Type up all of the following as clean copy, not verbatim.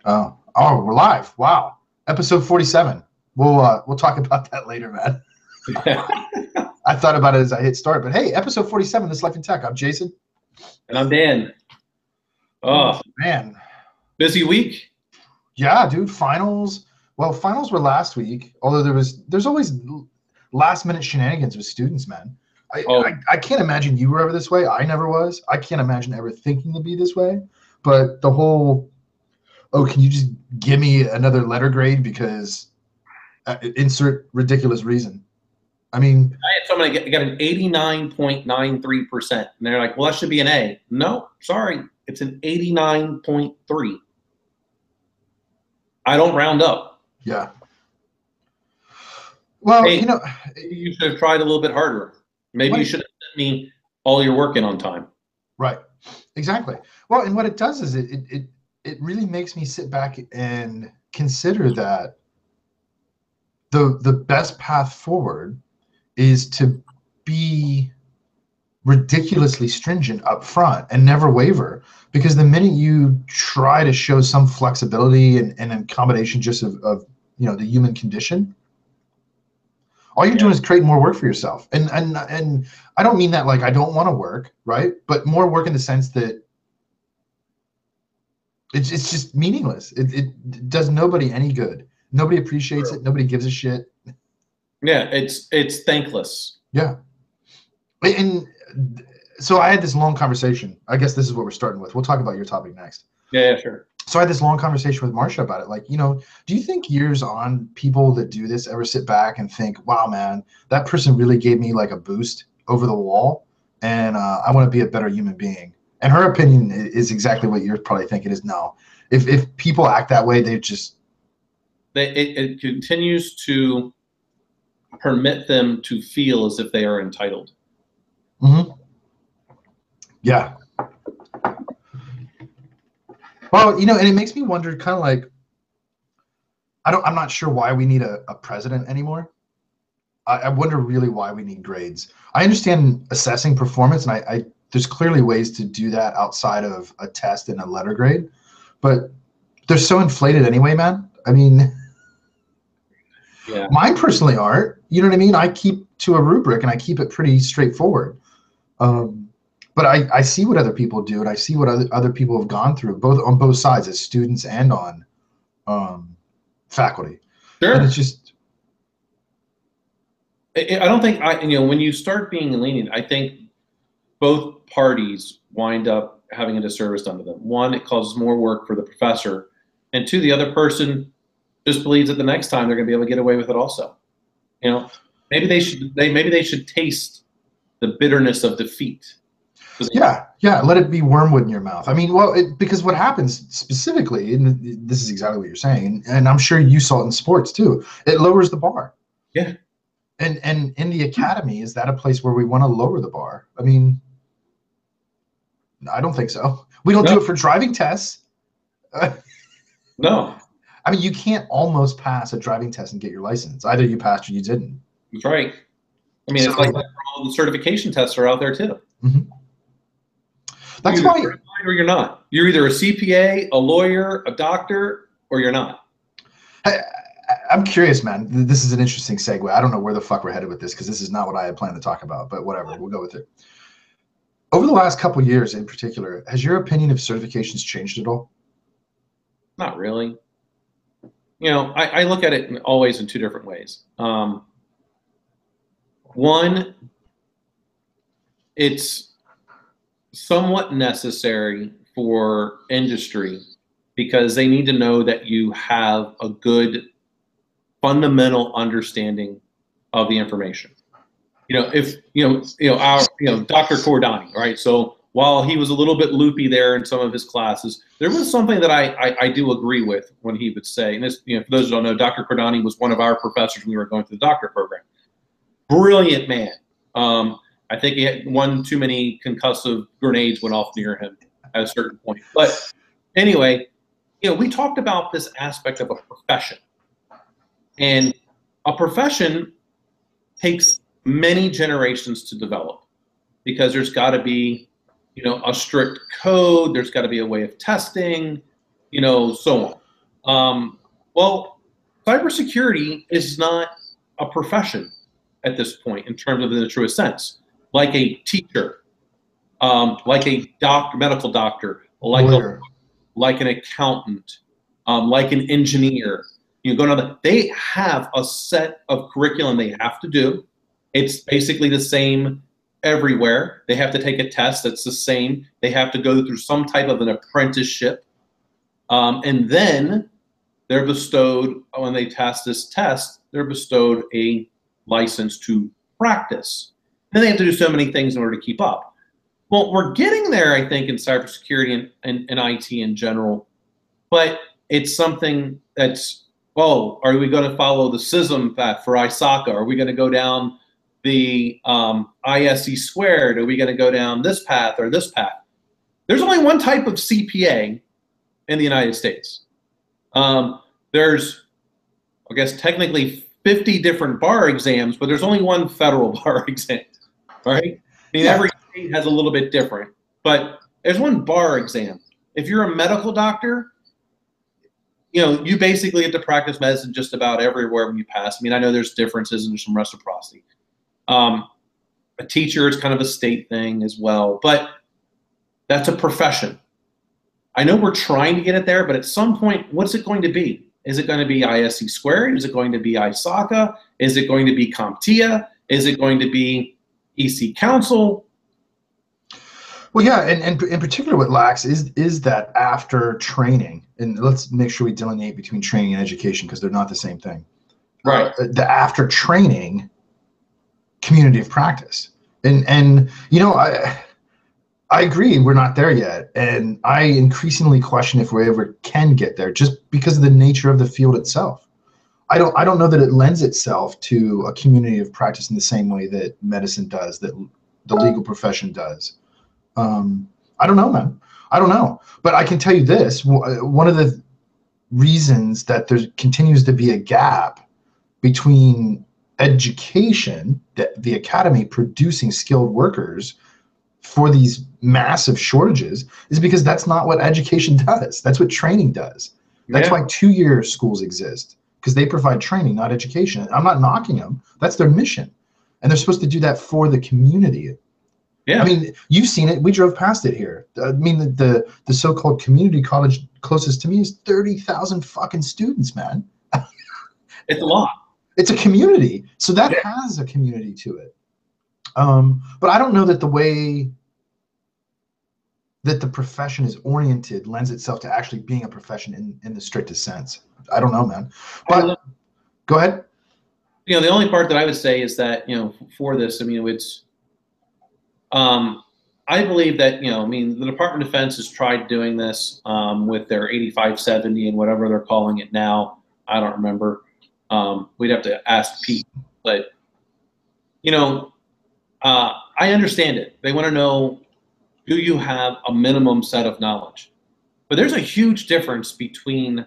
Oh, we're live. Wow. Episode 47. We'll talk about that later, man. I thought about it as I hit start, but hey, episode 47, This Life in Tech. I'm Jason. And I'm Dan. Oh, man. Busy week? Yeah, dude. Finals. Well, finals were last week, although there's always last minute shenanigans with students, man. I can't imagine you were ever this way. I never was. I can't imagine ever thinking to be this way. But the whole, can you just give me another letter grade because insert ridiculous reason. I mean, I had someone get an 89.93%, and they're like, well, that should be an A. No, sorry, it's an 89.3. I don't round up. Yeah. Well, hey, you should have tried a little bit harder. Maybe you should have sent me all your work in on time. Right. Exactly. Well, and what it does is it really makes me sit back and consider that the best path forward is to be ridiculously stringent up front and never waver, because the minute you try to show some flexibility and accommodation just of the human condition, all you're doing is creating more work for yourself. And I don't mean that like I don't want to work, right? But more work in the sense that it's just meaningless. It does nobody any good. Nobody appreciates it. Nobody gives a shit. Yeah, it's thankless. Yeah. And so I had this long conversation. I guess this is what we're starting with. We'll talk about your topic next. Yeah, sure. So I had this long conversation with Marsha about it. Like, do you think years on, people that do this ever sit back and think, wow, man, that person really gave me like a boost over the wall, and I want to be a better human being? And her opinion is exactly what you're probably thinking is no. If people act that way, it continues to permit them to feel as if they are entitled. Mm-hmm. Yeah. Well, and it makes me wonder, kind of like, I'm not sure why we need a president anymore. I wonder really why we need grades. I understand assessing performance, and there's clearly ways to do that outside of a test and a letter grade, but they're so inflated anyway, man. I mean, yeah. Mine personally aren't. You know what I mean? I keep to a rubric, and I keep it pretty straightforward. But I see what other people do, and I see what other people have gone through, on both sides, as students and on faculty. Sure. And it's just, I don't think when you start being lenient, I think both parties wind up having a disservice done to them. One, it causes more work for the professor, and two, the other person just believes that the next time they're going to be able to get away with it also. Maybe they should taste the bitterness of defeat. Yeah, let it be wormwood in your mouth. I mean, because what happens specifically, and this is exactly what you're saying, and I'm sure you saw it in sports too, it lowers the bar. Yeah. And in the academy, is that a place where we want to lower the bar? I mean, I don't think so. We don't do it for driving tests. No. I mean, you can't almost pass a driving test and get your license. Either you passed or you didn't. That's right. I mean, it's like all the certification tests are out there too. Mm-hmm. That's why. Or you're not. You're either a CPA, a lawyer, a doctor, or you're not. I'm curious, man. This is an interesting segue. I don't know where the fuck we're headed with this, because this is not what I had planned to talk about, but whatever. We'll go with it. Over the last couple of years in particular, has your opinion of certifications changed at all? Not really. I look at it always in two different ways. One, it's somewhat necessary for industry because they need to know that you have a good fundamental understanding of the information. If Dr. Cordani, right? So while he was a little bit loopy there in some of his classes, there was something that I do agree with when he would say, and this, for those who don't know, Dr. Cordani was one of our professors when we were going through the doctor program. Brilliant man. I think he had one too many concussive grenades went off near him at a certain point. But anyway, we talked about this aspect of a profession. And a profession takes many generations to develop because there's got to be, a strict code. There's got to be a way of testing, so on. Well, cybersecurity is not a profession at this point in terms of the truest sense. Like a teacher, like a doctor, medical doctor, Lawyer. like an accountant, like an engineer. You go to they have a set of curriculum they have to do. It's basically the same everywhere. They have to take a test that's the same. They have to go through some type of an apprenticeship. And then they're bestowed, when they pass this test, they're bestowed a license to practice. And they have to do so many things in order to keep up. Well, we're getting there, I think, in cybersecurity and IT in general, but it's something that's, oh, are we going to follow the SISM path for ISACA? Are we going to go down the ISE squared? Are we going to go down this path or this path? There's only one type of CPA in the United States. There's, I guess, technically 50 different bar exams, but there's only one federal bar exam, right? I mean, Yeah. every state has a little bit different, but there's one bar exam. If you're a medical doctor, you know, you basically get to practice medicine just about everywhere when you pass. I mean, I know there's differences and there's some reciprocity. A teacher is kind of a state thing as well, but that's a profession. I know we're trying to get it there, but at some point, what's it going to be? Is it going to be ISE squared? Is it going to be ISACA? Is it going to be CompTIA? Is it going to be EC Council? Well, yeah, and in particular, what lacks is that after training, and let's make sure we delineate between training and education because they're not the same thing. Right. The after training community of practice, and you know, I agree we're not there yet, and I increasingly question if we ever can get there, just because of the nature of the field itself. I don't know that it lends itself to a community of practice in the same way that medicine does, that the legal profession does. I don't know, man. I don't know, but I can tell you this: one of the reasons that there continues to be a gap between education, the academy producing skilled workers for these massive shortages, is because that's not what education does. That's what training does. That's why 2-year schools exist, because they provide training, not education. I'm not knocking them. That's their mission. And they're supposed to do that for the community. Yeah. I mean, you've seen it. We drove past it here. I mean, the so-called community college closest to me is 30,000 fucking students, man. It's a lot. It's a community. So that has a community to it. But I don't know that the way that the profession is oriented lends itself to actually being a profession in the strictest sense. I don't know, man. But go ahead. You know, the only part that I would say is that, you know, for this, I mean, it's, I believe that, you know, I mean, the Department of Defense has tried doing this with their 8570 and whatever they're calling it now. I don't remember. We'd have to ask Pete. But, you know, I understand it. They want to know, do you have a minimum set of knowledge? But there's a huge difference between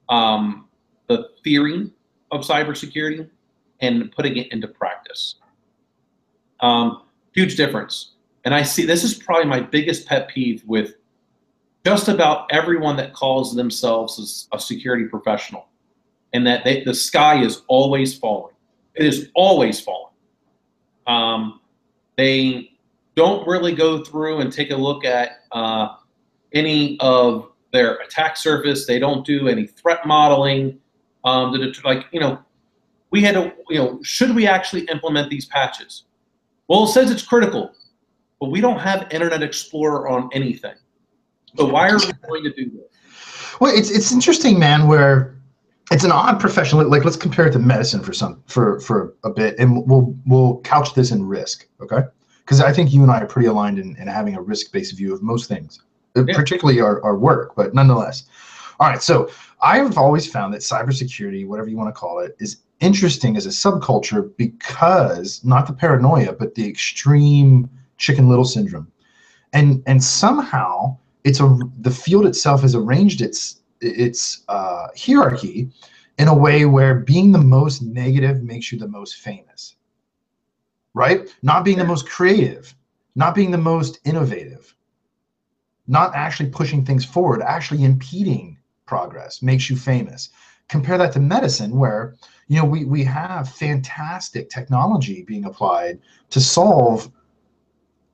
the theory of cybersecurity and putting it into practice. Huge difference. And I see, this is probably my biggest pet peeve with just about everyone that calls themselves a security professional, and that the sky is always falling. It is always falling. They don't really go through and take a look at any of their attack surface. They don't do any threat modeling. Like, you know, we had to, you know, should we actually implement these patches? Well, it says it's critical, but we don't have Internet Explorer on anything. So why are we going to do this? Well, it's interesting, man, where it's an odd profession. Like, let's compare it to medicine for a bit, and we'll couch this in risk, okay? Because I think you and I are pretty aligned in having a risk-based view of most things, particularly our work, but nonetheless. All right, so I've always found that cybersecurity, whatever you want to call it, is interesting as a subculture because, not the paranoia, but the extreme Chicken Little syndrome. And somehow the field itself has arranged its hierarchy in a way where being the most negative makes you the most famous, right? Not being the most creative, not being the most innovative, not actually pushing things forward, actually impeding progress, makes you famous. Compare that to medicine, where we have fantastic technology being applied to solve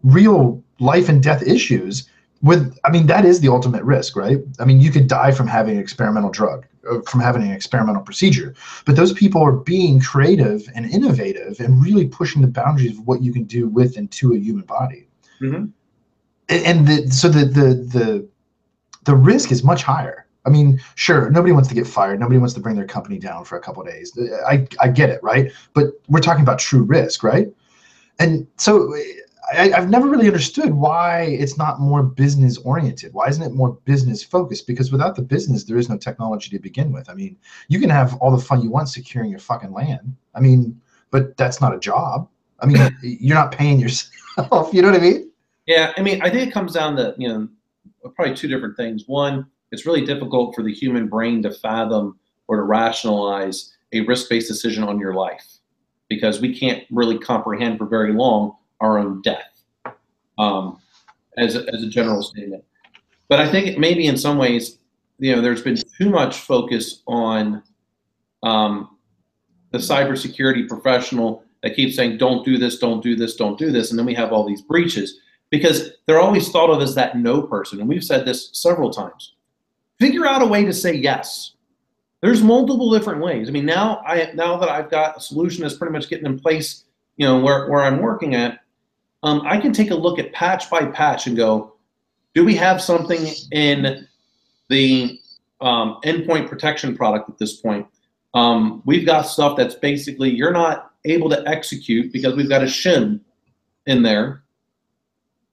real life and death issues. That is the ultimate risk, right? You could die from having an experimental drug, from having an experimental procedure, but those people are being creative and innovative and really pushing the boundaries of what you can do with and to a human body. Mm-hmm. So the risk is much higher. Sure, nobody wants to get fired. Nobody wants to bring their company down for a couple of days. I get it, right? But we're talking about true risk, right? And so I've never really understood why it's not more business oriented. Why isn't it more business focused? Because without the business, there is no technology to begin with. You can have all the fun you want securing your fucking land. But that's not a job. You're not paying yourself. You know what I mean? Yeah, I think it comes down to probably two different things. One, it's really difficult for the human brain to fathom or to rationalize a risk-based decision on your life, because we can't really comprehend for very long our own death, as a general statement. But I think maybe in some ways, there's been too much focus on the cybersecurity professional that keeps saying, don't do this, don't do this, don't do this. And then we have all these breaches, because they're always thought of as that no person. And we've said this several times. Figure out a way to say yes. There's multiple different ways. Now that I've got a solution that's pretty much getting in place, where I'm working at, I can take a look at patch by patch and go, do we have something in the endpoint protection product at this point? We've got stuff that's basically you're not able to execute because we've got a shim in there.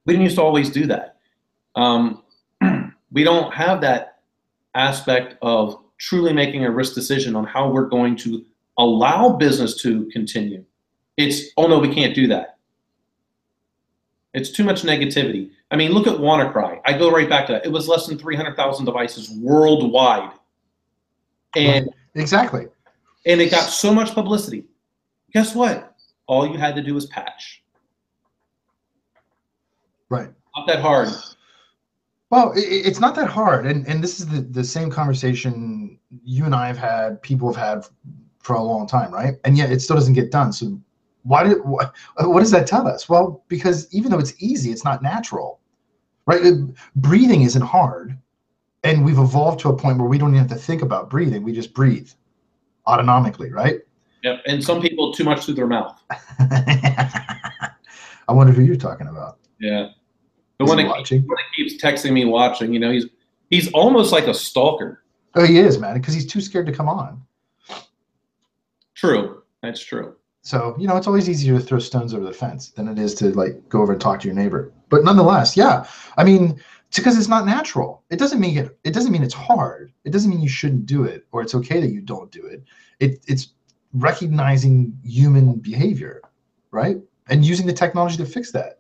We didn't used to always do that. We don't have that aspect of truly making a risk decision on how we're going to allow business to continue. It's, oh no, we can't do that. It's too much negativity. Look at WannaCry. I go right back to that. It was less than 300,000 devices worldwide. And right. Exactly. And it got so much publicity. Guess what? All you had to do was patch. Right. Not that hard. Well, it's not that hard. And this is the same conversation you and I have had, people have had for a long time, right? And yet it still doesn't get done. So what does that tell us? Well, because even though it's easy, it's not natural, right? Breathing isn't hard. And we've evolved to a point where we don't even have to think about breathing. We just breathe autonomically, right? Yep. And some people too much through their mouth. I wonder who you're talking about. Yeah. The one that keeps texting me watching, he's almost like a stalker. Oh, he is, man, because he's too scared to come on. True. That's true. So, it's always easier to throw stones over the fence than it is to go over and talk to your neighbor. But nonetheless, yeah, it's because it's not natural. It doesn't mean it's hard. It doesn't mean you shouldn't do it or it's okay that you don't do it. It's recognizing human behavior, right? And using the technology to fix that.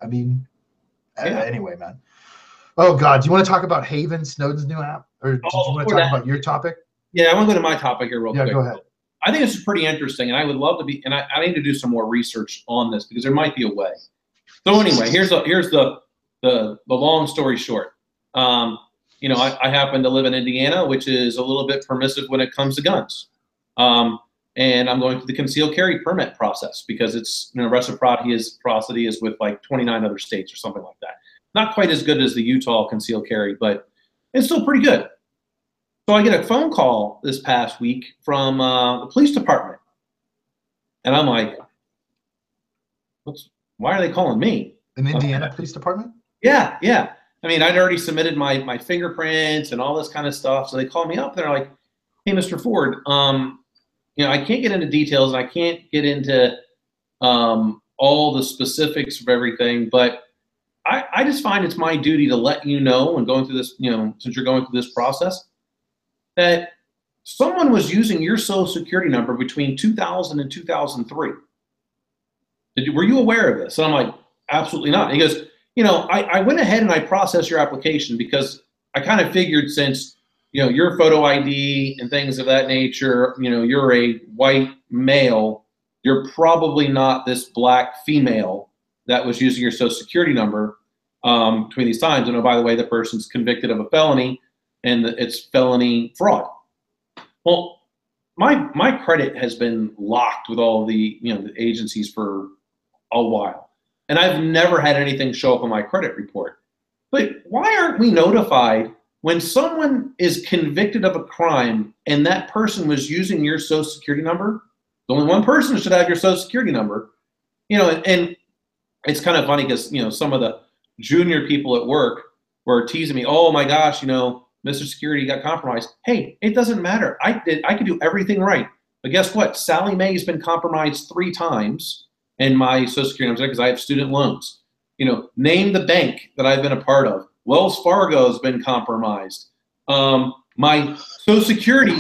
Anyway, man. Oh God, do you want to talk about Haven, Snowden's new app, or do you want to talk about your topic? Yeah, I want to go to my topic here real quick. Yeah, go ahead. I think this is pretty interesting, and I would love to be. And I need to do some more research on this because there might be a way. So anyway, here's the long story short. I happen to live in Indiana, which is a little bit permissive when it comes to guns. And I'm going through the concealed carry permit process because it's reciprocity is with like 29 other states or something like that. Not quite as good as the Utah concealed carry, but it's still pretty good. So I get a phone call this past week from the police department, and I'm like, why are they calling me? An Indiana police department? Yeah. I'd already submitted my fingerprints and all this kind of stuff. So they call me up. They're like, hey, Mr. Ford, I can't get into details. And I can't get into all the specifics of everything, but I just find it's my duty to let you know, and going through this, since you're going through this process, that someone was using your social security number between 2000 and 2003. Were you aware of this? And I'm like, absolutely not. And he goes, I went ahead and I processed your application because I kind of figured since, your photo ID and things of that nature, you're a white male, you're probably not this black female that was using your social security number between these times. And oh, by the way, the person's convicted of a felony. and it's felony fraud. Well, my credit has been locked with all the the agencies for a while, and I've never had anything show up on my credit report. But why aren't we notified when someone is convicted of a crime and that person was using your social security number? Only one person should have your social security number. And it's kind of funny because some of the junior people at work were teasing me. Oh my gosh, Mr. Security got compromised. Hey, it doesn't matter. I could do everything right. But guess what? Sally Mae has been compromised 3 times in my social security number because I have student loans. Name the bank that I've been a part of. Wells Fargo has been compromised. My social security,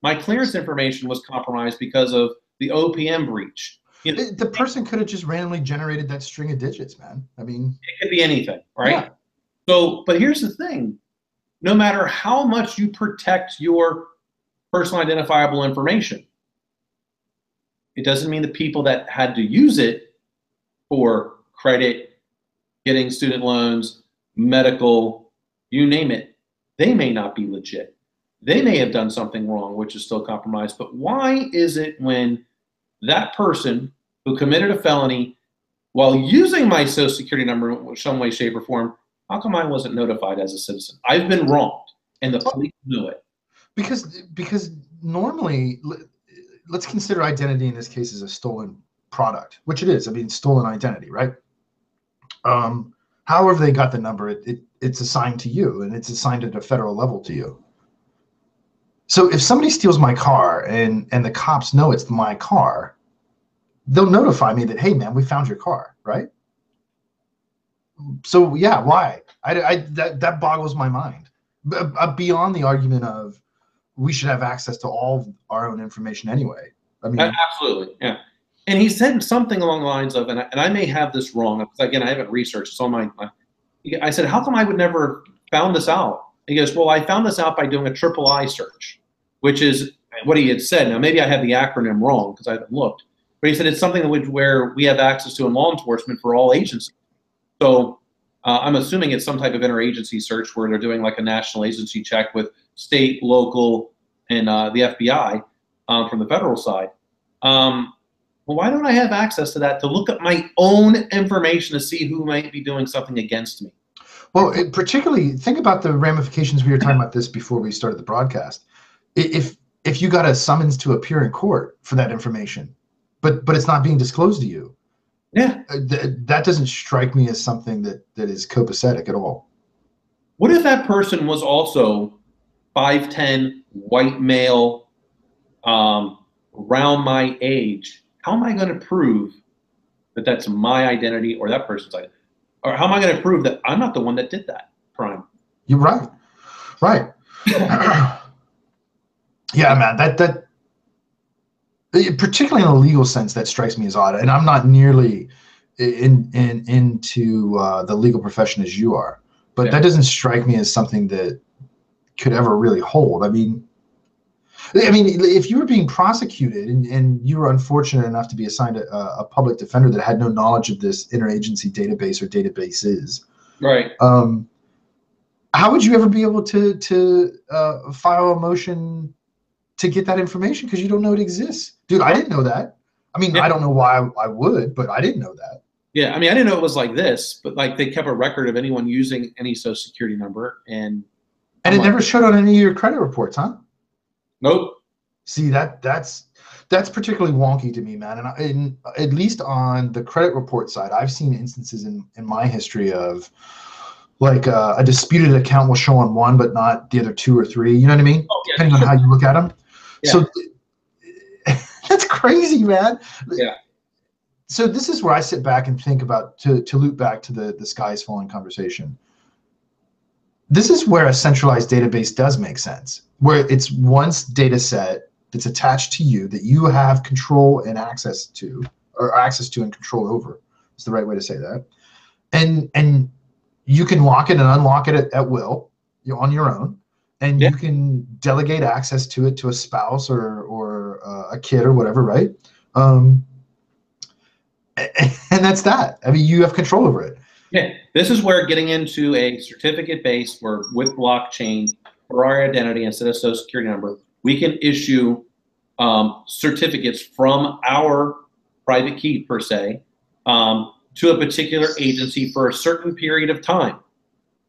my clearance information was compromised because of the OPM breach. The person could have just randomly generated that string of digits, man. I mean, it could be anything, right? Yeah. So, but here's the thing. No matter how much you protect your personal identifiable information, it doesn't mean the people that had to use it for credit, getting student loans, medical, you name it, they may not be legit. They may have done something wrong, which is still compromised. But why is it when that person who committed a felony while using my social security number in some way, shape, or form, how come I wasn't notified as a citizen? I've been wronged, and the police knew it. Because normally, let's consider identity in this case as a stolen product, which it is. I mean, stolen identity, right? However they got the number, it's assigned to you, and it's assigned at a federal level to you. So if somebody steals my car and the cops know it's my car, they'll notify me that, hey, man, we found your car, right? So yeah, why? That boggles my mind. Beyond the argument of we should have access to all of our own information anyway. I mean, absolutely, yeah. And he said something along the lines of, and I may have this wrong, because again, I haven't researched. It's on I said, how come I would never found this out? He goes, well, I found this out by doing a triple I search, which is what he had said. Now, maybe I have the acronym wrong because I haven't looked. But he said it's something where we have access to in law enforcement for all agencies. So I'm assuming it's some type of interagency search where they're doing like a national agency check with state, local, and the FBI from the federal side. Well, why don't I have access to that to look at my own information to see who might be doing something against me? Well, particularly think about the ramifications. We were talking about this before we started the broadcast. If you got a summons to appear in court for that information, but it's not being disclosed to you, yeah, that doesn't strike me as something that is copacetic at all. What if that person was also 5'10", white male, around my age? How am I going to prove that that's my identity or that person's identity? Or how am I going to prove that I'm not the one that did that crime? You're right. Right. Yeah, man, that particularly in a legal sense, that strikes me as odd. And I'm not nearly into the legal profession as you are, but that doesn't strike me as something that could ever really hold. I mean, if you were being prosecuted and you were unfortunate enough to be assigned a public defender that had no knowledge of this interagency database or databases, right? How would you ever be able to file a motion to get that information because you don't know it exists? Dude, I didn't know that. I mean, I don't know why I would, but I didn't know that. Yeah, I mean, I didn't know it was like this, but like they kept a record of anyone using any social security number, and it never showed on any of your credit reports, huh? Nope. See, that's particularly wonky to me, man. And at least on the credit report side, I've seen instances in my history of like a disputed account will show on one, but not the other 2 or 3. You know what I mean? Oh, yeah, depending on how you look at them. Yeah. So that's crazy, man. Yeah. So this is where I sit back and think about, to loop back to the skies falling conversation. This is where a centralized database does make sense, where it's one data set that's attached to you that you have control and access to, or access to and control over. Is the right way to say that. And you can lock it and unlock it at will. You're on your own, and you can delegate access to it to a spouse or a kid or whatever, right? And that's that. I mean, you have control over it. Yeah, This is where getting into a certificate base where with blockchain for our identity instead of social security number, we can issue certificates from our private key per se to a particular agency for a certain period of time.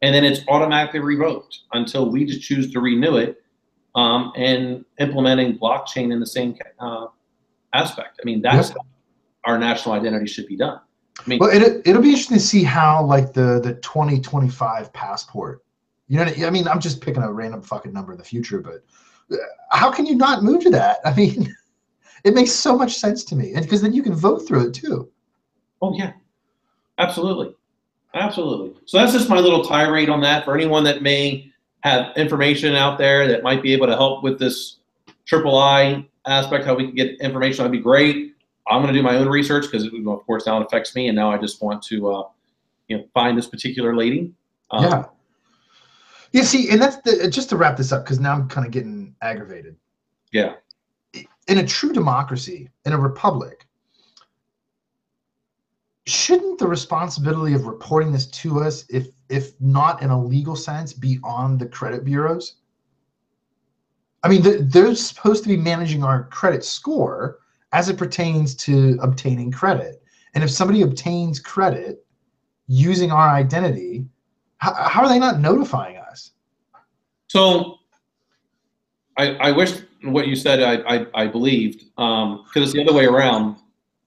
And then it's automatically revoked until we just choose to renew it, and implementing blockchain in the same aspect. I mean, that's how our national identity should be done. I mean, well, it'll be interesting to see how like the 2025 passport, you know, I mean, I'm just picking a random fucking number in the future, but how can you not move to that? I mean, it makes so much sense to me, and because then you can vote through it too. Oh yeah, absolutely. Absolutely. So that's just my little tirade on that for anyone that may have information out there that might be able to help with this III aspect, how we can get information. That'd be great. I'm going to do my own research because, of course, now it affects me, and now I just want to, find this particular lady. Yeah. Yeah. See, and that's just to wrap this up because now I'm kind of getting aggravated. Yeah. In a true democracy, in a republic, shouldn't the responsibility of reporting this to us, if not in a legal sense, be on the credit bureaus? I mean, they're supposed to be managing our credit score as it pertains to obtaining credit. And if somebody obtains credit using our identity, how are they not notifying us? So I wish what you said I believed, because it's the other way around.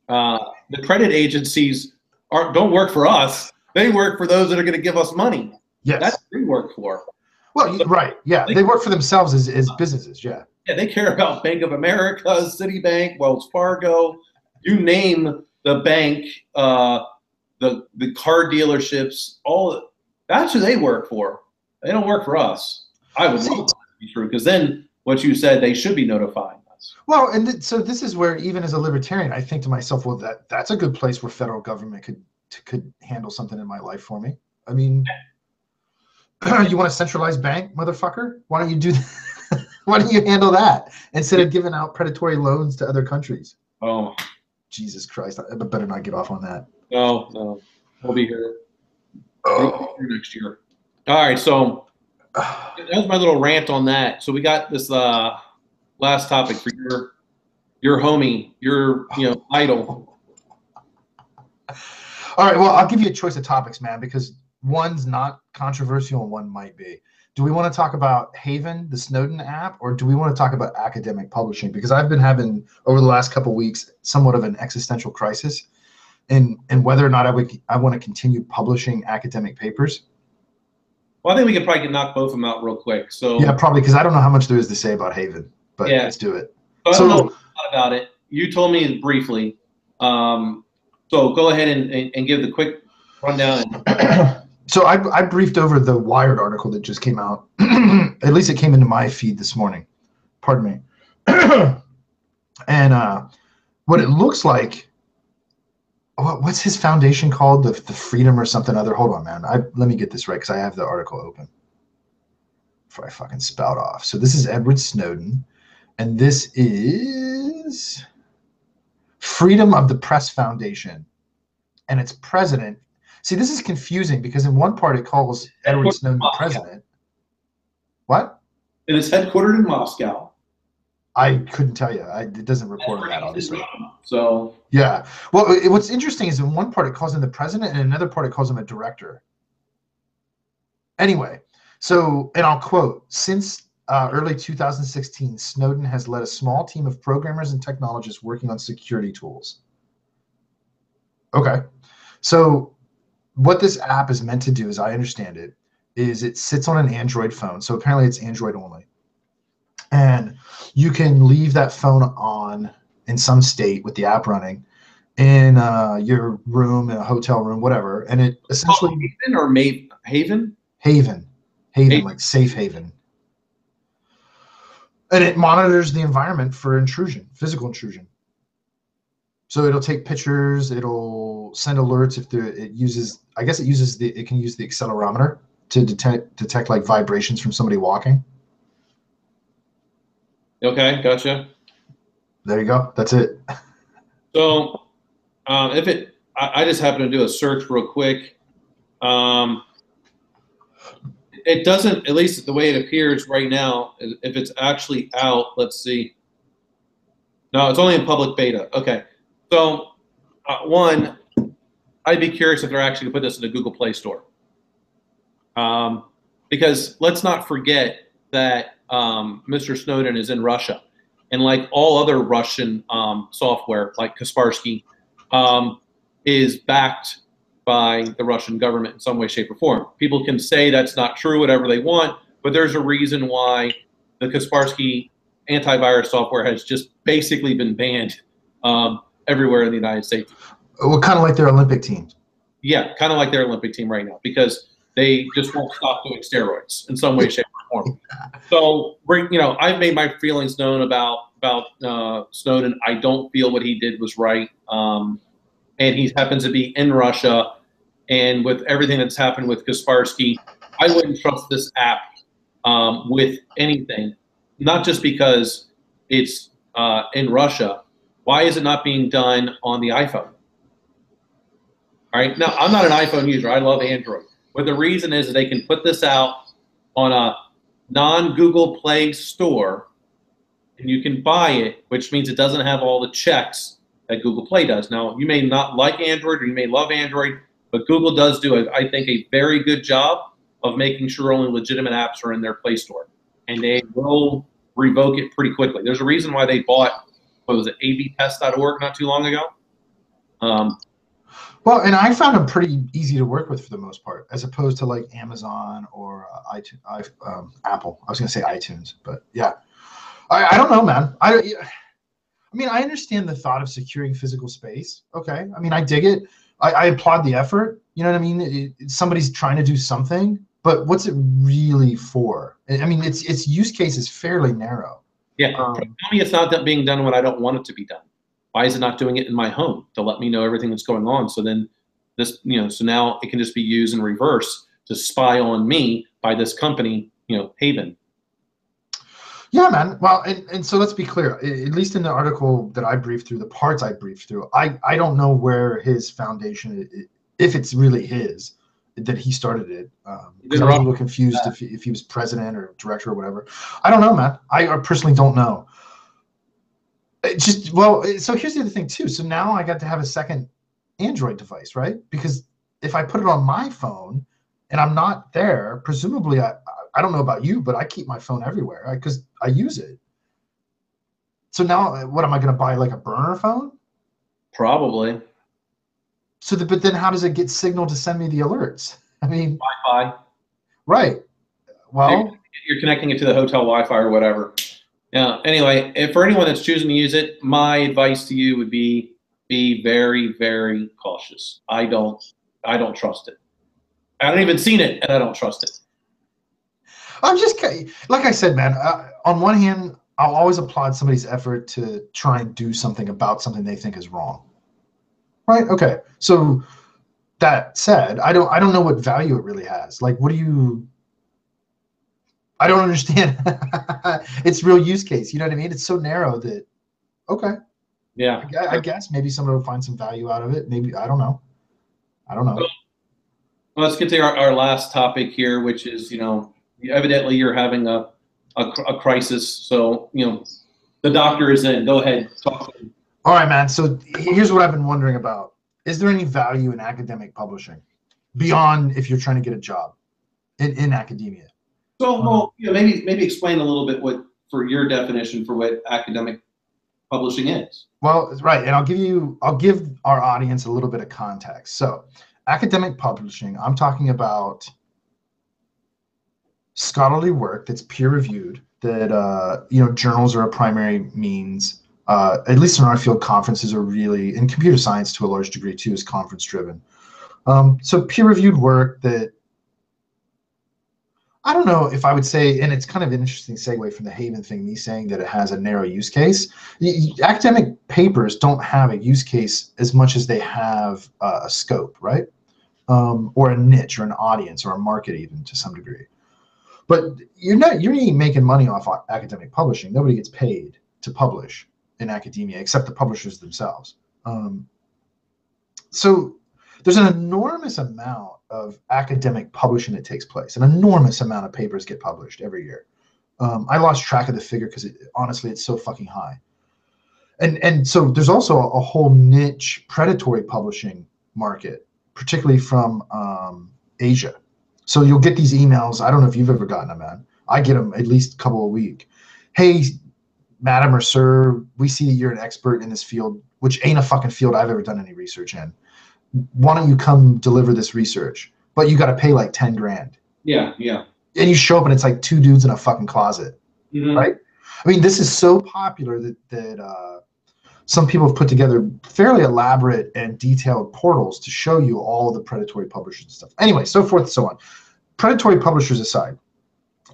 The credit agencies don't work for us. They work for those that are going to give us money. Yes. That's what they work for. Well, so, right. Yeah. They work for themselves as businesses. Yeah. Yeah. They care about Bank of America, Citibank, Wells Fargo. You name the bank, the car dealerships, that's who they work for. They don't work for us. I would love that to be true, because then what you said, they should be notifying us. Well, and so this is where, even as a libertarian, I think to myself, well, that's a good place where federal government could handle something in my life for me. I mean, you want a centralized bank, motherfucker? Why don't you do that? Why don't you handle that instead of giving out predatory loans to other countries? Oh, Jesus Christ! I better not get off on that. No, we'll be here. Next year. All right, so that was my little rant on that. So we got this last topic for your homie, your idol. All right, well, I'll give you a choice of topics, man, because one's not controversial and one might be. Do we want to talk about Haven, the Snowden app, or do we want to talk about academic publishing? Because I've been having, over the last couple of weeks, somewhat of an existential crisis in whether or not I want to continue publishing academic papers. Well, I think we could probably knock both of them out real quick. So yeah, probably, because I don't know how much there is to say about Haven, but yeah, let's do it. So I don't know a lot about it. You told me briefly. So go ahead and give the quick rundown. So I briefed over the Wired article that just came out. At least it came into my feed this morning. Pardon me. And what it looks like, what's his foundation called? The Freedom or something other. Hold on, man. Let me get this right, because I have the article open before I fucking spout off. So this is Edward Snowden, and this is Freedom of the Press Foundation, and its president. See, this is confusing because in one part it calls Edward Snowden the president. What? It is headquartered in Moscow. I couldn't tell you. It doesn't report on that, obviously. So yeah. Well, what's interesting is in one part it calls him the president, and in another part it calls him a director. Anyway, so, and I'll quote, since early 2016, Snowden has led a small team of programmers and technologists working on security tools. Okay. So what this app is meant to do, as I understand it, is it sits on an Android phone. So apparently it's Android only. And you can leave that phone on in some state with the app running in your room, in a hotel room, whatever. And it essentially... Haven or Haven? Haven, like safe haven. And it monitors the environment for intrusion, physical intrusion. So it'll take pictures, it'll send alerts if it uses, I guess it can use the accelerometer to detect like vibrations from somebody walking. Okay, gotcha. There you go. That's it. So I just happened to do a search real quick. Um, it doesn't, at least the way it appears right now, if it's actually out, let's see. No, it's only in public beta. Okay. So, one, I'd be curious if they're actually going to put this in the Google Play Store. Because let's not forget that Mr. Snowden is in Russia. And like all other Russian software, like Kaspersky, is backed by the Russian government in some way, shape, or form. People can say that's not true, whatever they want, but there's a reason why the Kaspersky antivirus software has just basically been banned everywhere in the United States. Well, kind of like their Olympic teams. Yeah, kind of like their Olympic team right now, because they just won't stop doing steroids in some way, shape, or form. So, I've made my feelings known about Snowden. I don't feel what he did was right. And he happens to be in Russia. And with everything that's happened with Kaspersky, I wouldn't trust this app with anything, not just because it's in Russia. Why is it not being done on the iPhone? All right. Now, I'm not an iPhone user. I love Android. But the reason is they can put this out on a non-Google Play store, and you can buy it, which means it doesn't have all the checks that Google Play does. Now, you may not like Android or you may love Android, but Google does do, I think, a very good job of making sure only legitimate apps are in their Play Store. And they will revoke it pretty quickly. There's a reason why they bought, what was it, abtest.org not too long ago? Well, and I found them pretty easy to work with for the most part, as opposed to like Amazon or Apple. I was going to say iTunes, but yeah. I don't know, man. I mean, I understand the thought of securing physical space. Okay. I mean, I dig it. I applaud the effort. You know what I mean? Somebody's trying to do something, but what's it really for? I mean, its use case is fairly narrow. Yeah. Tell me it's not being done when I don't want it to be done. Why is it not doing it in my home to let me know everything that's going on? So then this, so now it can just be used in reverse to spy on me by this company, Haven. Yeah, man. Well, and so let's be clear, at least in the article that I briefed through, the parts I briefed through, I don't know where his foundation, if it's really his, that he started it. Because I was a little confused if he was president or director or whatever. I don't know, man. I personally don't know. So here's the other thing too. So now I got to have a second Android device, right? Because if I put it on my phone and I'm not there, presumably I don't know about you, but I keep my phone everywhere because I use it. So now what am I going to buy, like a burner phone? Probably. But then how does it get signal to send me the alerts? I mean, Wi-Fi. Right. Well, you're connecting it to the hotel Wi-Fi or whatever. Yeah. Anyway, if for anyone that's choosing to use it, my advice to you would be very, very cautious. I don't trust it. I haven't even seen it, and I don't trust it. I'm just, like I said, man, on one hand, I'll always applaud somebody's effort to try and do something about something they think is wrong. Right? Okay. So that said, I don't know what value it really has. Like, I don't understand its real use case. You know what I mean? It's so narrow that, okay. Yeah. I guess maybe somebody will find some value out of it. Maybe, I don't know. Well, let's get to our last topic here, which is, evidently you're having a crisis. So, the doctor is in. Go ahead. Talk to him. All right, man. So here's what I've been wondering about. Is there any value in academic publishing beyond if you're trying to get a job in academia? So, maybe explain a little bit for your definition for what academic publishing is. Well, right, and I'll give our audience a little bit of context. So, academic publishing, I'm talking about scholarly work that's peer-reviewed, that journals are a primary means. At least in our field, conferences are really, in computer science to a large degree too, is conference-driven. So peer-reviewed work that, I don't know if I would say, and it's kind of an interesting segue from the Haven thing, me saying that it has a narrow use case. Academic papers don't have a use case as much as they have a scope, right? Or a niche or an audience or a market even to some degree. But you're not making money off academic publishing. Nobody gets paid to publish in academia except the publishers themselves. So there's an enormous amount of academic publishing that takes place. An enormous amount of papers get published every year. I lost track of the figure because honestly, it's so fucking high. And so there's also a whole niche predatory publishing market, particularly from Asia. So you'll get these emails. I don't know if you've ever gotten them, man. I get them at least a couple a week. Hey, madam or sir, we see that you're an expert in this field, which ain't a fucking field I've ever done any research in. Why don't you come deliver this research? But you got to pay like 10 grand. Yeah, yeah. And you show up and it's like two dudes in a fucking closet, right? I mean, this is so popular that some people have put together fairly elaborate and detailed portals to show you all the predatory publishers and stuff. Anyway, so forth and so on. Predatory publishers aside,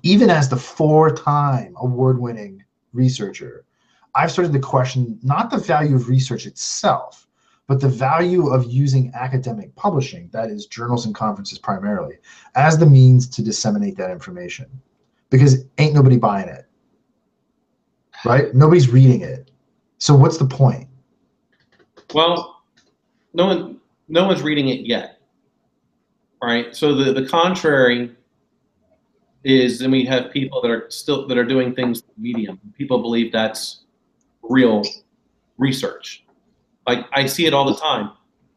even as the 4-time award-winning researcher, I've started to question not the value of research itself, but the value of using academic publishing, that is journals and conferences primarily, as the means to disseminate that information. Because ain't nobody buying it, right? Nobody's reading it. So what's the point? Well, no one's reading it yet, right? So the contrary is, and we have people that are doing things Medium. People believe that's real research. Like I see it all the time.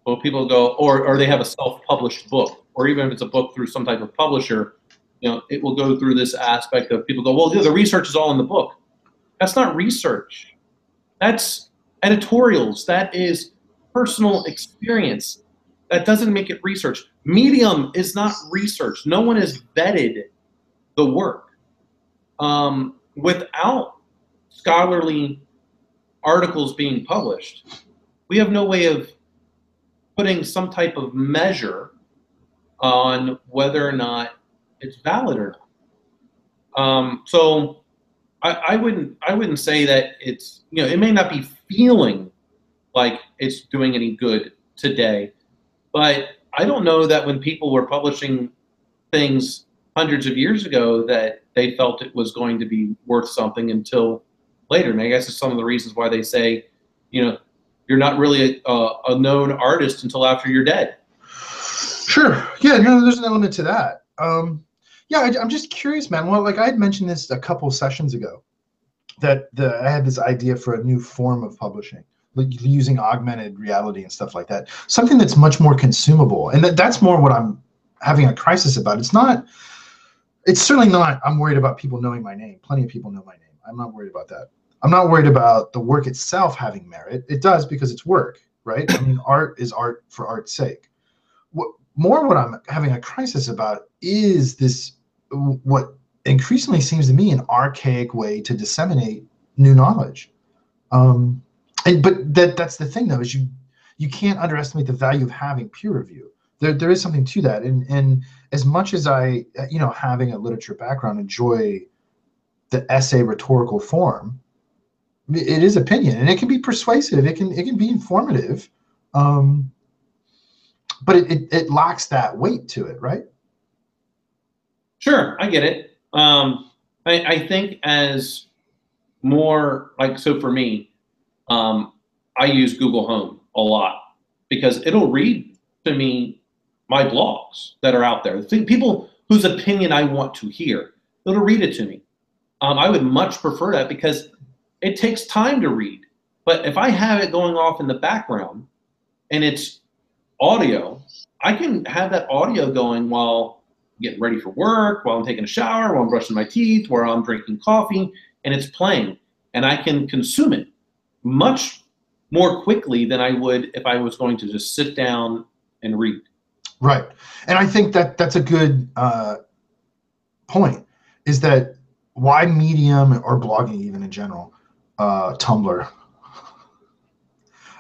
Well, people go, or they have a self-published book, or even if it's a book through some type of publisher, it will go through this aspect of people go, well, the research is all in the book. That's not research. That's editorials. That is personal experience. That doesn't make it research. Medium is not research. No one has vetted the work. Without scholarly articles being published, we have no way of putting some type of measure on whether or not it's valid or not. So I wouldn't say that it's, it may not be feeling like it's doing any good today, but I don't know that when people were publishing things hundreds of years ago that they felt it was going to be worth something until later. And I guess it's some of the reasons why they say, you're not really a known artist until after you're dead. Sure. Yeah, there's an element to that. Yeah, I'm just curious, man. Well, like I had mentioned this a couple of sessions ago, that I had this idea for a new form of publishing, like using augmented reality and stuff like that. Something that's much more consumable. And that's more what I'm having a crisis about. It's certainly not, I'm worried about people knowing my name. Plenty of people know my name. I'm not worried about that. I'm not worried about the work itself having merit. It does because it's work, right? I mean, art is art for art's sake. What I'm having a crisis about is this, what increasingly seems to me an archaic way to disseminate new knowledge. But that's the thing though, is you can't underestimate the value of having peer review. There is something to that. And as much as I, having a literature background, enjoy the essay rhetorical form, it is opinion and it can be persuasive. It can be informative. But it lacks that weight to it, right? Sure, I get it. I think as more, like, so for me, I use Google Home a lot because it'll read to me my blogs that are out there. People whose opinion I want to hear, it'll read it to me. I would much prefer that because it takes time to read. But if I have it going off in the background and it's audio, I can have that audio going while getting ready for work, while I'm taking a shower, while I'm brushing my teeth, while I'm drinking coffee, and it's playing. And I can consume it much more quickly than I would if I was going to just sit down and read. Right. And I think that's a good point, is that why Medium or blogging even in general, Tumblr,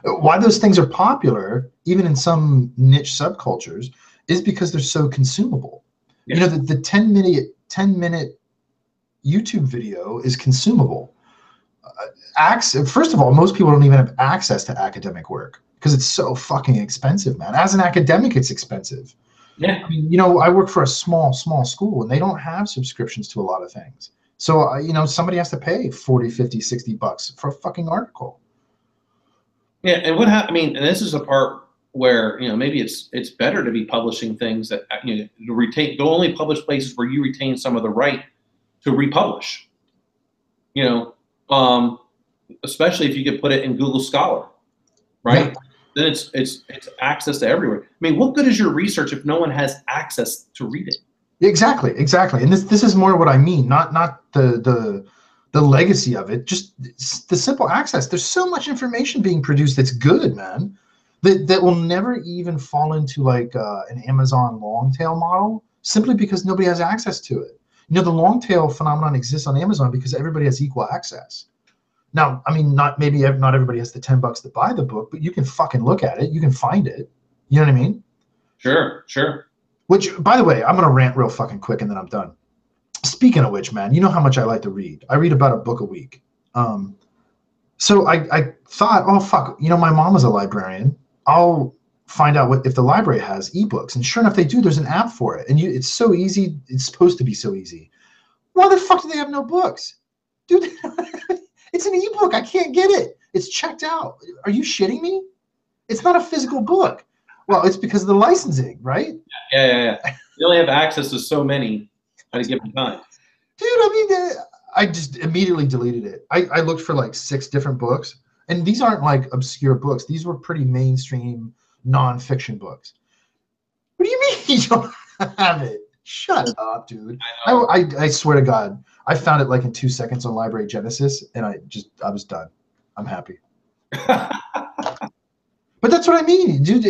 why those things are popular, even in some niche subcultures, is because they're so consumable. Yeah. The 10-minute YouTube video is consumable. First of all, most people don't even have access to academic work because it's so fucking expensive, man. As an academic, it's expensive. Yeah. I mean, I work for a small school and they don't have subscriptions to a lot of things. So, somebody has to pay 40, 50, 60 bucks for a fucking article. Yeah, and what happened, and this is a part where maybe it's better to be publishing things that to retain, go only publish places where you retain some of the right to republish. Especially if you could put it in Google Scholar, right? Yeah. Then it's access to everywhere. I mean, what good is your research if no one has access to read it? Exactly. And this is more what I mean, not the legacy of it, just the simple access. There's so much information being produced that's good, man, that will never even fall into like an Amazon long tail model, simply because nobody has access to it. The long tail phenomenon exists on Amazon because everybody has equal access. Now, I mean, not everybody has the $10 to buy the book, but you can fucking look at it. You can find it. You know what I mean? Sure. Which, by the way, I'm going to rant real fucking quick and then I'm done. Speaking of which, man, you know how much I like to read. I read about a book a week. So I thought, oh, fuck, my mom is a librarian. I'll find out if the library has ebooks. And sure enough, they do. There's an app for it. And it's so easy. It's supposed to be so easy. Why the fuck do they have no books? Dude, it's an ebook. I can't get it. It's checked out. Are you shitting me? It's not a physical book. Well, it's because of the licensing, right? Yeah. You only have access to so many at a given time. Dude, I mean, I just immediately deleted it. I looked for like 6 different books, and these aren't like obscure books. These were pretty mainstream nonfiction books. What do you mean you don't have it? Shut up, dude. I swear to God, I found it like in 2 seconds on Library Genesis, and I was done. I'm happy. But that's what I mean, dude.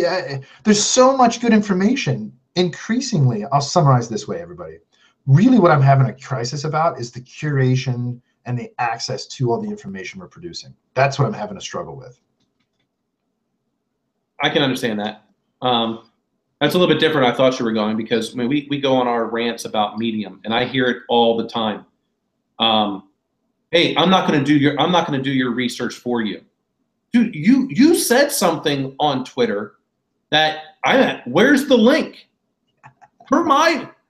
There's so much good information. Increasingly, I'll summarize this way, everybody. Really what I'm having a crisis about is the curation and the access to all the information we're producing. That's what I'm having a struggle with. I can understand that. That's a little bit different. I thought you were going, because I mean, we go on our rants about Medium, and I hear it all the time. Hey, I'm not going to do your research for you. Dude, you said something on Twitter that where's the link?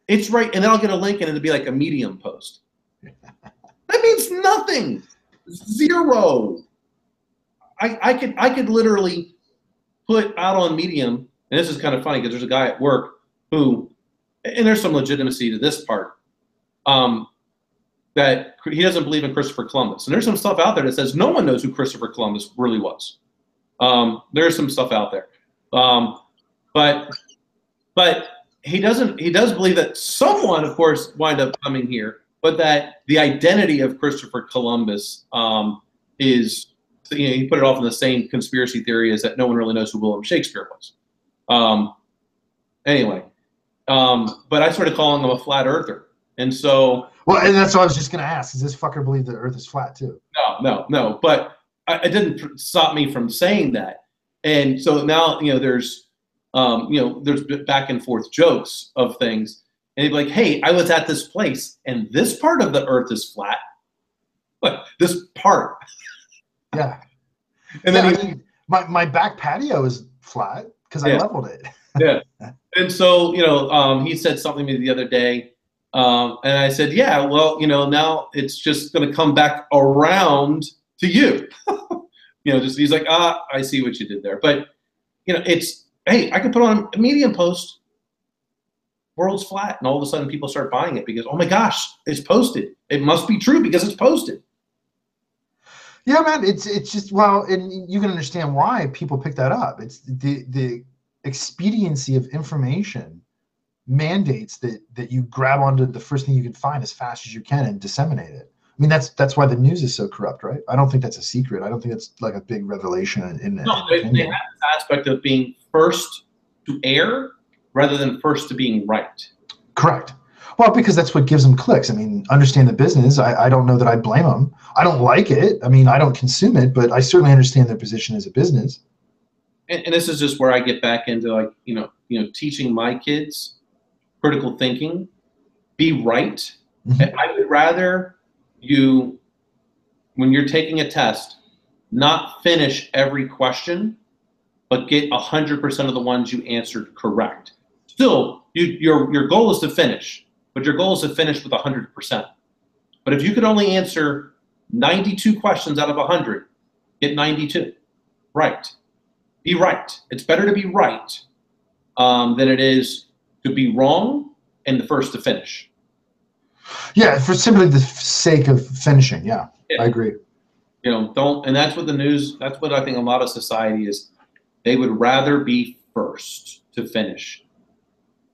It's right, and then I'll get a link and it'll be like a Medium post. That means nothing. Zero. I could literally put out on Medium, and this is kind of funny because there's a guy at work who, and there's some legitimacy to this part, that he doesn't believe in Christopher Columbus. And there's some stuff out there that says no one knows who Christopher Columbus really was. There's some stuff out there. But he does believe that someone, of course, wind up coming here, but that the identity of Christopher Columbus is, he put it off in the same conspiracy theory as that no one really knows who William Shakespeare was. Anyway, but I started calling him a flat earther. And so, well, and that's what I was just going to ask. Does this fucker believe the Earth is flat too? No. But it didn't stop me from saying that. And so now, there's back and forth jokes of things, and he'd be like, "Hey, I was at this place, and this part of the Earth is flat, but this part." Yeah. And then my back patio is flat because I leveled it. Yeah. And so, he said something to me the other day. And I said, yeah, well, now it's just going to come back around to you. He's like, I see what you did there. But, hey, I could put on a Medium post, world's flat, and all of a sudden people start buying it because, oh my gosh, it's posted. It must be true because it's posted. Yeah, man, it's just, well, and you can understand why people pick that up. It's the expediency of information mandates that you grab onto the first thing you can find as fast as you can and disseminate it. I mean, that's why the news is so corrupt, right? I don't think that's a secret. I don't think it's like a big revelation. No, they have this aspect of being first to air rather than first to being right. Correct. Well, because that's what gives them clicks. I mean, understand the business. I don't know that I blame them. I don't like it. I mean, I don't consume it, but I certainly understand their position as a business. And this is just where I get back into, like, teaching my kids critical thinking, be right. Mm-hmm. I would rather you, when you're taking a test, not finish every question, but get 100% of the ones you answered correct. Still, your goal is to finish, but your goal is to finish with 100%. But if you could only answer 92 questions out of 100, get 92 right. Be right. It's better to be right than it is to be wrong and the first to finish. Yeah, for simply the sake of finishing. Yeah, Yeah. I agree. Don't, and that's what the news, that's what I think a lot of society is. They would rather be first to finish.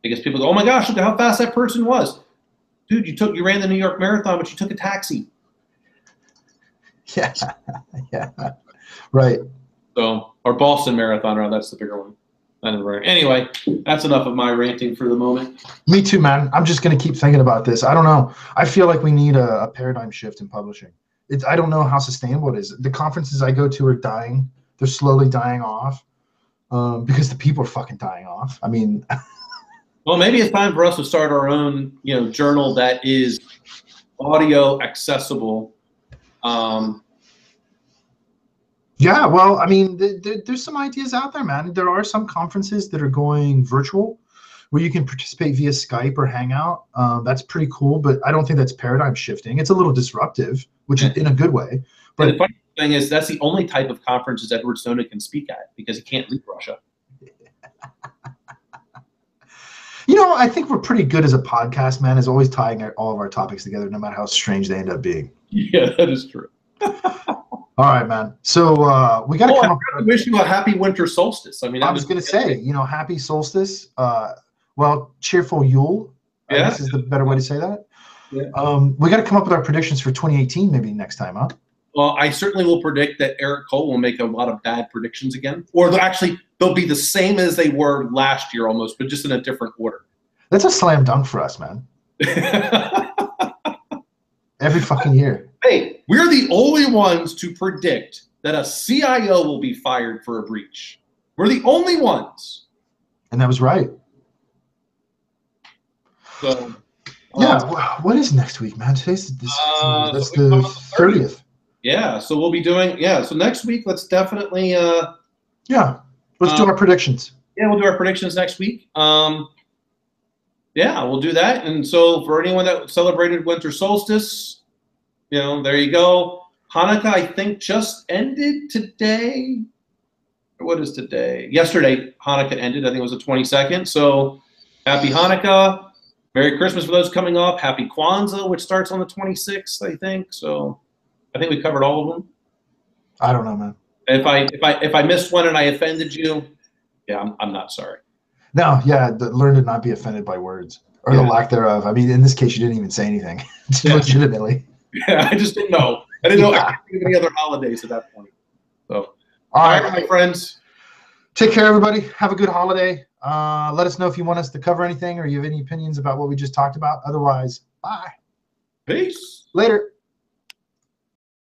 Because people go, oh my gosh, look at how fast that person was. Dude, you ran the New York Marathon, but you took a taxi. Yeah, yeah, right. So, or Boston Marathon, or that's the bigger one. Anyway, that's enough of my ranting for the moment. Me too, man. I'm just going to keep thinking about this. I don't know. I feel like we need a paradigm shift in publishing. I don't know how sustainable it is. The conferences I go to are dying. They're slowly dying off because the people are fucking dying off. I mean, well, maybe it's time for us to start our own, journal that is audio accessible. Yeah, well, I mean, there's some ideas out there, man. There are some conferences that are going virtual where you can participate via Skype or Hangout. That's pretty cool, but I don't think that's paradigm shifting. It's a little disruptive, which is in a good way. But and the funny thing is, that's the only type of conferences Edward Snowden can speak at because he can't leave Russia. I think we're pretty good as a podcast, man, is always tying all of our topics together, no matter how strange they end up being. Yeah, that is true. All right, man. So we got to come up. I wish you a happy winter solstice. I mean, I was going to say, happy solstice. Well, cheerful Yule. I guess is the better way to say that. Yeah. We got to come up with our predictions for 2018 maybe next time, huh? Well, I certainly will predict that Eric Cole will make a lot of bad predictions again. Or they'll be the same as they were last year almost, but just in a different order. That's a slam dunk for us, man. Every fucking year. Hey, we're the only ones to predict that a CIO will be fired for a breach. We're the only ones. And that was right. So, yeah, what is next week, man? That's the 30th. Yeah, so we'll be doing, so next week, let's definitely. Let's do our predictions. Yeah, we'll do our predictions next week. Yeah, we'll do that. And so for anyone that celebrated winter solstice, there you go. Hanukkah, I think, just ended today. What is today? Yesterday, Hanukkah ended. I think it was the 22nd. So happy Hanukkah. Merry Christmas for those coming up. Happy Kwanzaa, which starts on the 26th, I think. So I think we covered all of them. I don't know, man. If I missed one and I offended you, yeah, I'm not sorry. No, yeah, learn to not be offended by words or the lack thereof. I mean, in this case, you didn't even say anything. Legitimately. Yeah, I just didn't know. I didn't know any other holidays at that point. So, all right, my friends. Take care, everybody. Have a good holiday. Let us know if you want us to cover anything or you have any opinions about what we just talked about. Otherwise, bye. Peace. Later.